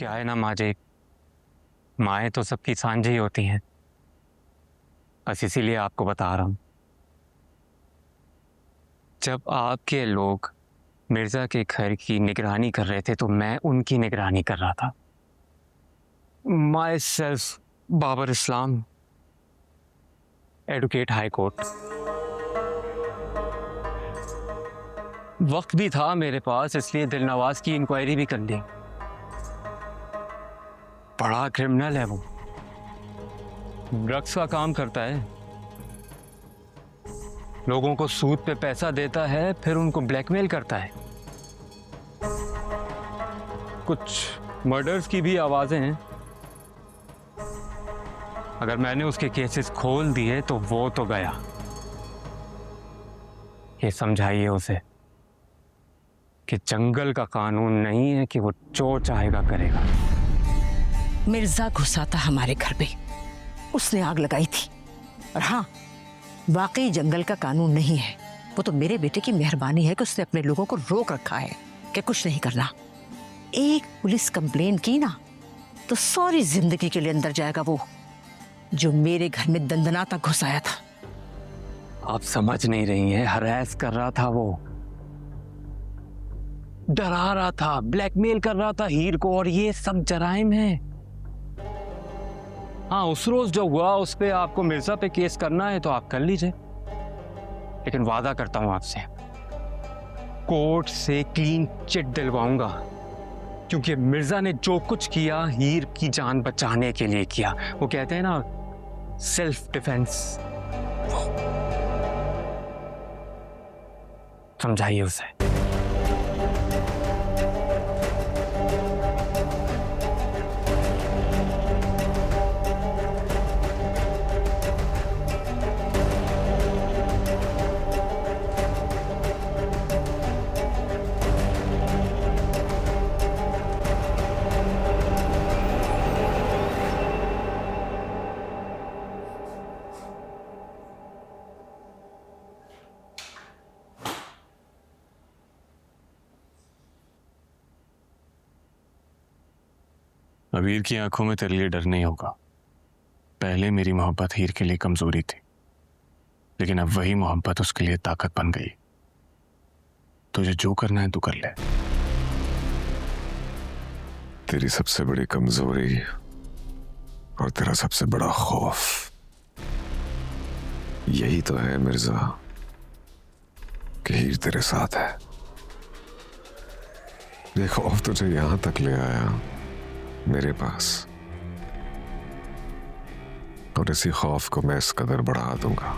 क्या है ना माँ जी, माएँ तो सबकी सांझी होती हैं, बस इसीलिए आपको बता रहा हूँ। जब आपके लोग मिर्जा के घर की निगरानी कर रहे थे तो मैं उनकी निगरानी कर रहा था। Myself Babar Islam, advocate high court. वक्त भी था मेरे पास, इसलिए दिलनवाज की इंक्वायरी भी कर ली। बड़ा क्रिमिनल है वो, ड्रग्स का काम करता है, लोगों को सूद पे पैसा देता है, फिर उनको ब्लैकमेल करता है। कुछ मर्डर्स की भी आवाजें हैं। अगर मैंने उसके केसेस खोल दिए तो वो तो गया। ये समझाइए उसे कि जंगल का कानून नहीं है कि वो जो चाहेगा करेगा। मिर्जा घुसा था हमारे घर पे, उसने आग लगाई थी। और हाँ, वाकई जंगल का कानून नहीं है, वो तो मेरे बेटे की मेहरबानी है कि उसने अपने लोगों को रोक रखा है कि कुछ नहीं करना। एक पुलिस कंप्लेन की ना तो सारी जिंदगी के लिए अंदर जाएगा वो जो मेरे घर में दंदनाता घुस आया था। आप समझ नहीं रही हैं, हरास कर रहा था वो, डरा रहा था, ब्लैकमेल कर रहा था हीर को, और ये सब जराइम है। हाँ, उस रोज जो हुआ उस पे आपको मिर्जा पे केस करना है तो आप कर लीजिए, लेकिन वादा करता हूं आपसे, कोर्ट से क्लीन चिट दिलवाऊंगा, क्योंकि मिर्जा ने जो कुछ किया हीर की जान बचाने के लिए किया। वो कहते हैं ना, सेल्फ डिफेंस। समझाइए उसे। अबीर की आंखों में तेरे लिए डर नहीं होगा। पहले मेरी मोहब्बत हीर के लिए कमजोरी थी, लेकिन अब वही मोहब्बत उसके लिए ताकत बन गई। तुझे जो करना है तू कर ले। तेरी सबसे बड़ी कमजोरी और तेरा सबसे बड़ा खौफ यही तो है मिर्जा, कि हीर तेरे साथ है। ये खौफ तुझे यहां तक ले आया मेरे पास, और इसी खौफ को मैं इस कदर बढ़ा दूंगा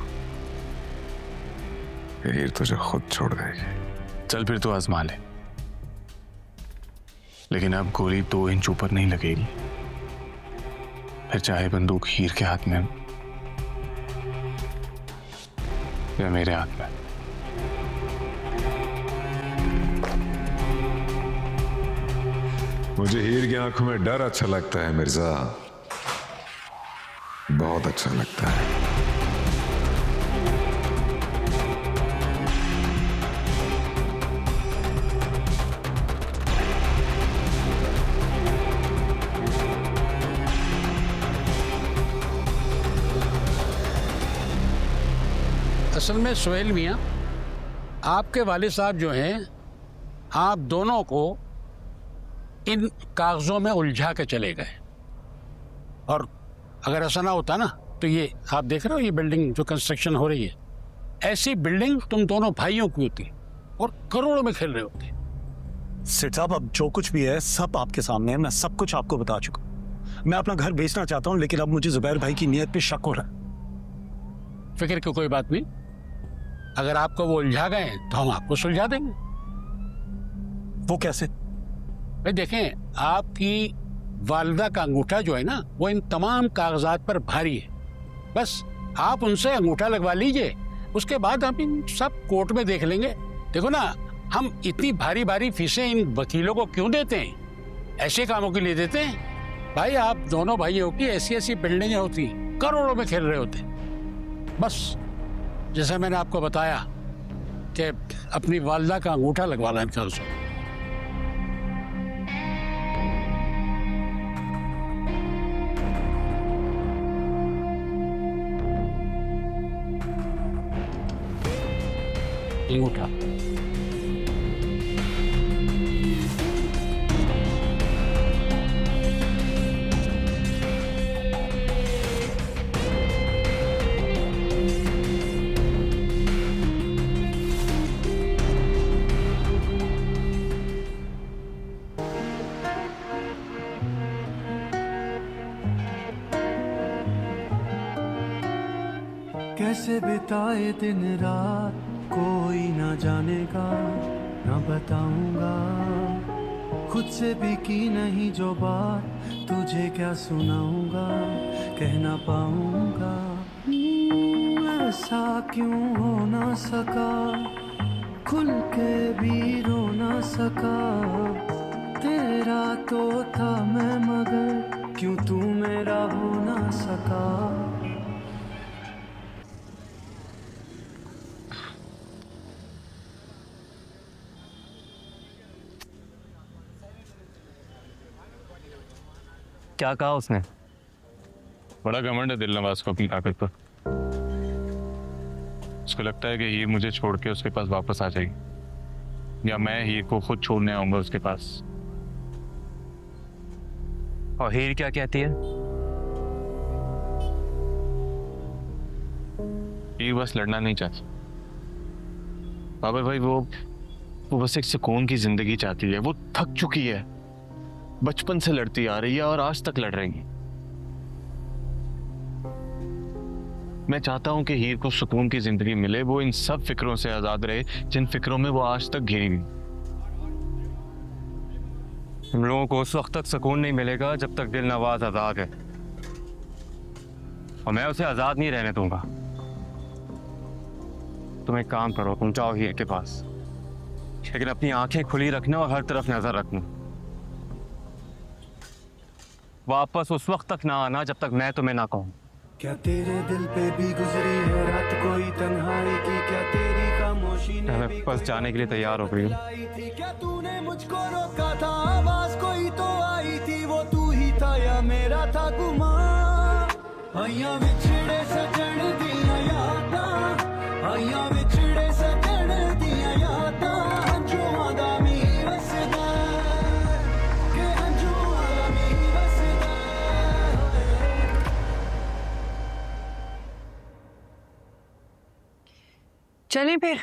कि हीर तुझे खुद छोड़ देगी। चल फिर तो आजमा ले, लेकिन अब गोली 2 इंच ऊपर नहीं लगेगी। फिर चाहे बंदूक हीर के हाथ में या मेरे हाथ में। मुझे हीर की आंखों में डर अच्छा लगता है मिर्जा, बहुत अच्छा लगता है। असल में सोहेल मियाँ, आपके वालिद साहब जो हैं, आप दोनों को इन कागजों में उलझा के चले गए, और अगर ऐसा ना होता ना तो ये आप देख रहे हो, ये बिल्डिंग जो कंस्ट्रक्शन हो रही है, ऐसी बिल्डिंग तुम दोनों भाइयों की होती और करोड़ों में खेल रहे होते। सेठ साहब, अब जो कुछ भी है सब आपके सामने है, मैं सब कुछ आपको बता चुका हूं। मैं अपना घर बेचना चाहता हूं, लेकिन अब मुझे जुबैर भाई की नीयत पे शक हो रहा है। फिक्र की कोई बात नहीं, अगर आपको वो उलझा गए तो हम आपको सुलझा देंगे। वो कैसे? भाई देखें, आपकी वालिदा का अंगूठा जो है ना, वो इन तमाम कागजात पर भारी है। बस आप उनसे अंगूठा लगवा लीजिए, उसके बाद हम इन सब कोर्ट में देख लेंगे। देखो ना, हम इतनी भारी भारी फीसें इन वकीलों को क्यों देते हैं? ऐसे कामों के लिए देते हैं। भाई आप दोनों भाइयों की ऐसी ऐसी बिल्डिंगें होती, करोड़ों में खेल रहे होते। बस जैसा मैंने आपको बताया कि अपनी वालिदा का अंगूठा लगवा लें कागजों। अंगूठा। कैसे बिताए दिन रात कोई ना जानेगा, ना बताऊंगा। खुद से भी की नहीं जो बात, तुझे क्या सुनाऊंगा, कह ना पाऊंगा। ऐसा क्यों हो ना सका, खुल के भी रो ना सका। तेरा तो था मैं मगर, क्यों तू मेरा हो ना सका। क्या कहा उसने? बड़ा घमंड है दिल नवाज को अपनी ताकत पर। उसको लगता है कि हीर मुझे छोड़ के उसके पास वापस आ जाएगी, या मैं हीर को खुद छोड़ने आऊंगा उसके पास। और हीर क्या कहती है? हीर बस लड़ना नहीं चाहती बाबर भाई। वो बस एक सुकून की जिंदगी चाहती है। वो थक चुकी है, बचपन से लड़ती आ रही है और आज तक लड़ रही है। मैं चाहता हूं कि हीर को सुकून की जिंदगी मिले, वो इन सब फिक्रों से आजाद रहे जिन फिक्रों में वो आज तक घिरी गई। हम लोगों को उस वक्त तक सुकून नहीं मिलेगा जब तक दिल नवाज आजाद है, और मैं उसे आजाद नहीं रहने दूंगा। तुम एक काम करो, तुम जाओ हीर के पास, लेकिन अपनी आंखें खुली रखना और हर तरफ नजर रखना। वापस उस वक्त तक ना आना जब तक मैं तुम्हें ना कहूं। क्या तेरे दिल पे भी गुजरी है रात कोई तन्हाई की, क्या तेरी खामोशी ने मैं भी बस जाने के लिए तैयार हो गई हूँ। लाई थी। क्या तूने मुझको रोका था, आवाज कोई तो आई थी, वो तू ही था या मेरा था गुमान। आइया विछड़े सजन दिया यादा, आइया विछड़े सजन दिया यादा। हंजुआं दा मी वसदा, के हंजुआं दा मी वसदा। चलें फिर,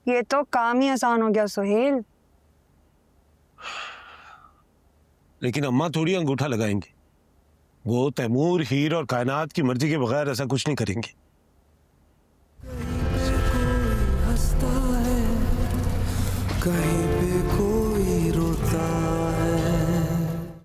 ये तो काम ही आसान हो गया सुहेल। लेकिन अम्मा थोड़ी अंगूठा लगाएंगी। वो तैमूर, हीर और कायनात की मर्जी के बगैर ऐसा कुछ नहीं करेंगे। हंसता है कहीं पे